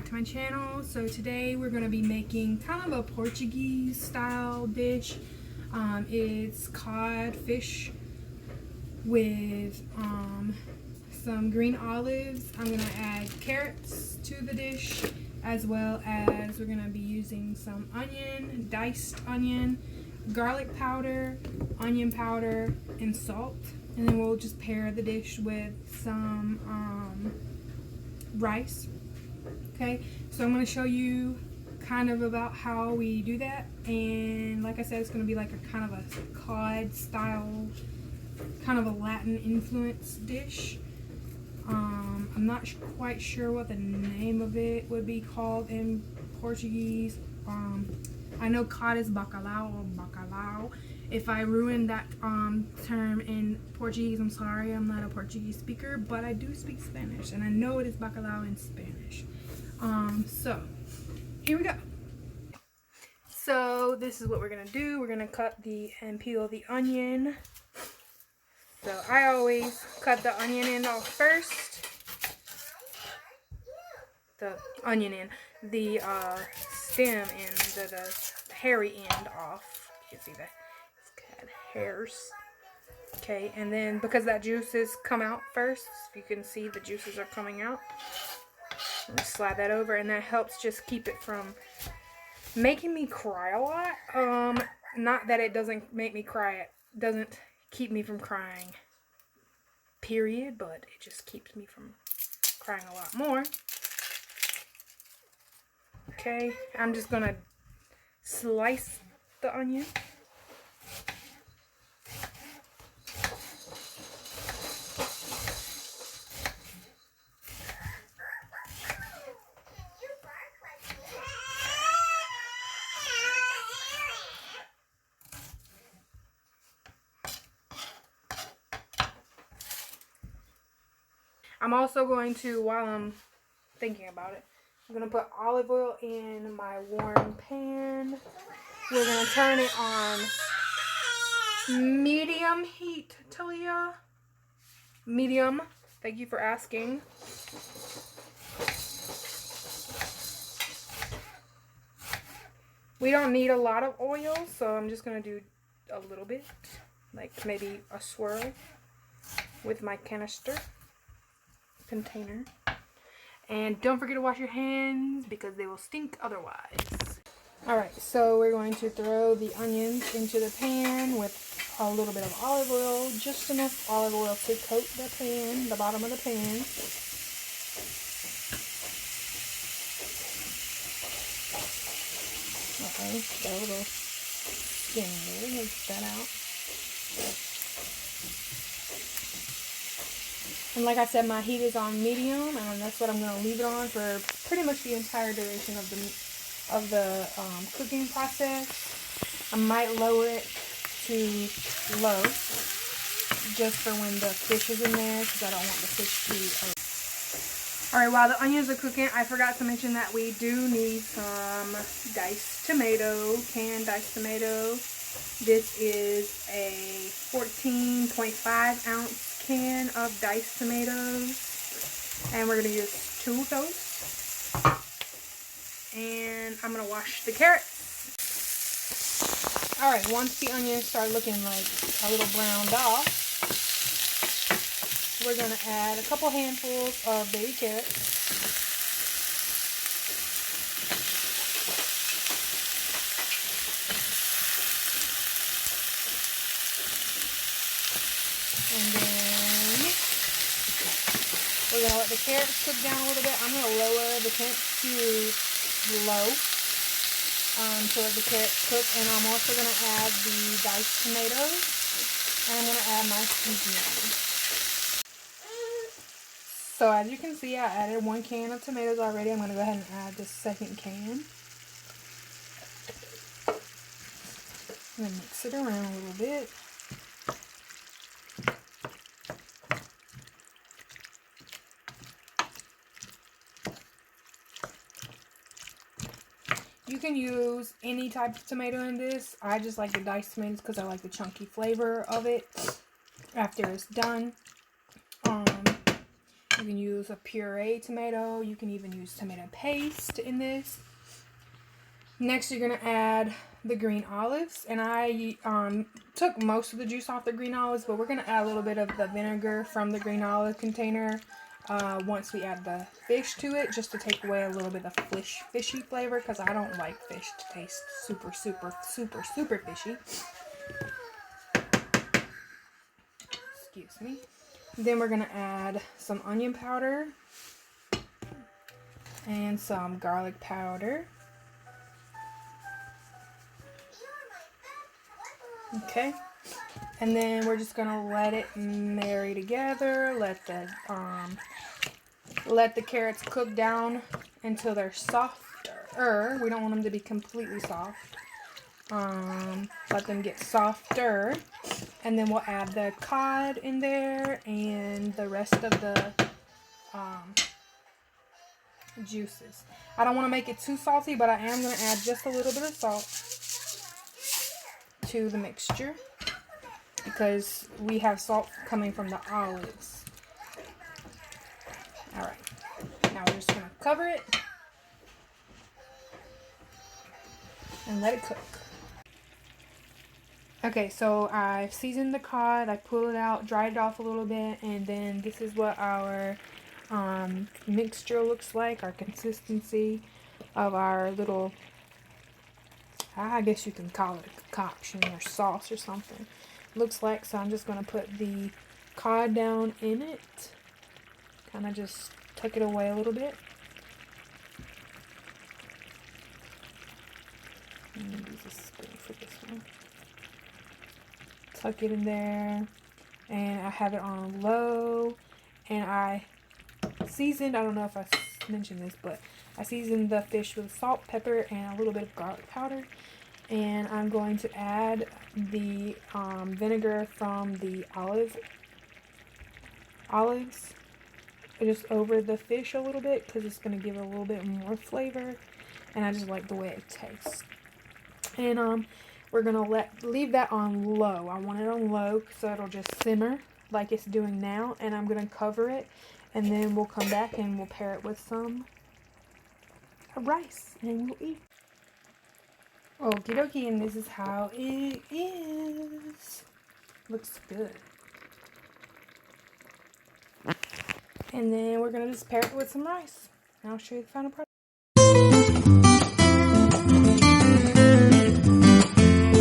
back to my channel. So today we're going to be making kind of a Portuguese style dish. It's cod fish with some green olives. I'm going to add carrots to the dish, as well as we're going to be using some onion, diced onion, garlic powder, onion powder, and salt. And then we'll just pair the dish with some rice. Okay, so I'm going to show you kind of about how we do that. And like I said, it's going to be like a kind of a cod style, kind of a Latin influence dish. I'm not quite sure what the name of it would be called in Portuguese. I know cod is bacalhau or bacalhau. If I ruined that term in Portuguese, I'm sorry. I'm not a Portuguese speaker, but I do speak Spanish, and I know it is bacalhau in Spanish. So here we go. So this is what we're gonna do. We're gonna cut and peel the onion. So I always cut the onion end off first. The onion end, the stem end, the hairy end off. You can see that it's got hairs. Okay, and then because that juices come out first, you can see the juices are coming out. Just slide that over, and that helps just keep it from making me cry a lot. Not that it doesn't make me cry, it doesn't keep me from crying, period, but it just keeps me from crying a lot more. Okay, I'm just gonna slice the onion. I'm also going to, while I'm thinking about it, I'm going to put olive oil in my warm pan. We're going to turn it on medium heat, Talia. Medium. Thank you for asking. We don't need a lot of oil, so I'm just going to do a little bit, like maybe a swirl with my container. And don't forget to wash your hands because they will stink otherwise. Alright, so we're going to throw the onions into the pan with a little bit of olive oil, just enough olive oil to coat the pan, the bottom of the pan. Uh-oh, got a little skin there. Let's get that out. And like I said, my heat is on medium, and that's what I'm going to leave it on for pretty much the entire duration of the cooking process. I might lower it to low just for when the fish is in there, because I don't want the fish to... Alright, while the onions are cooking, I forgot to mention that we do need some diced tomato, canned diced tomato. This is a 14.5 ounce can of diced tomatoes, and we're going to use 2 of those. And I'm going to wash the carrots. Alright, once the onions start looking like a little browned off, we're going to add a couple handfuls of baby carrots. And then we're going to let the carrots cook down a little bit. I'm going to lower the temp to low to let the carrots cook. And I'm also going to add the diced tomatoes. And I'm going to add my seasoning. So as you can see, I added 1 can of tomatoes already. I'm going to go ahead and add the second can. I'm going to mix it around a little bit. You can use any type of tomato in this. I just like the diced tomatoes because I like the chunky flavor of it after it's done. You can use a puree tomato. You can even use tomato paste in this. Next, you're going to add the green olives. And I took most of the juice off the green olives, but we're going to add a little bit of the vinegar from the green olive container once we add the fish to it, just to take away a little bit of fishy flavor, because I don't like fish to taste super fishy. Excuse me. Then we're going to add some onion powder and some garlic powder. Okay, and then we're just gonna let it marry together. Let the carrots cook down until they're softer. We don't want them to be completely soft. Let them get softer, and then we'll add the cod in there and the rest of the juices. I don't want to make it too salty, but I am going to add just a little bit of salt to the mixture because we have salt coming from the olives. Alright, now we're just going to cover it and let it cook. Okay, so I've seasoned the cod, I pulled it out, dried it off a little bit, and then this is what our mixture looks like, our consistency of our little, I guess you can call it a concoction or sauce or something. Looks like, so I'm just going to put the cod down in it, kind of just tuck it away a little bit. Use a spoon for this one. Tuck it in there, and I have it on low, and I seasoned, I don't know if I mentioned this, but I seasoned the fish with salt, pepper, and a little bit of garlic powder. And I'm going to add the vinegar from the olives just over the fish a little bit because it's going to give it a little bit more flavor, and I just like the way it tastes. And we're going to leave that on low. I want it on low so it'll just simmer like it's doing now, and I'm going to cover it, and then we'll come back and we'll pair it with some rice and we'll eat. Okie dokie, and this is how it is. Looks good. And then we're going to just pair it with some rice. And I'll show you the final product.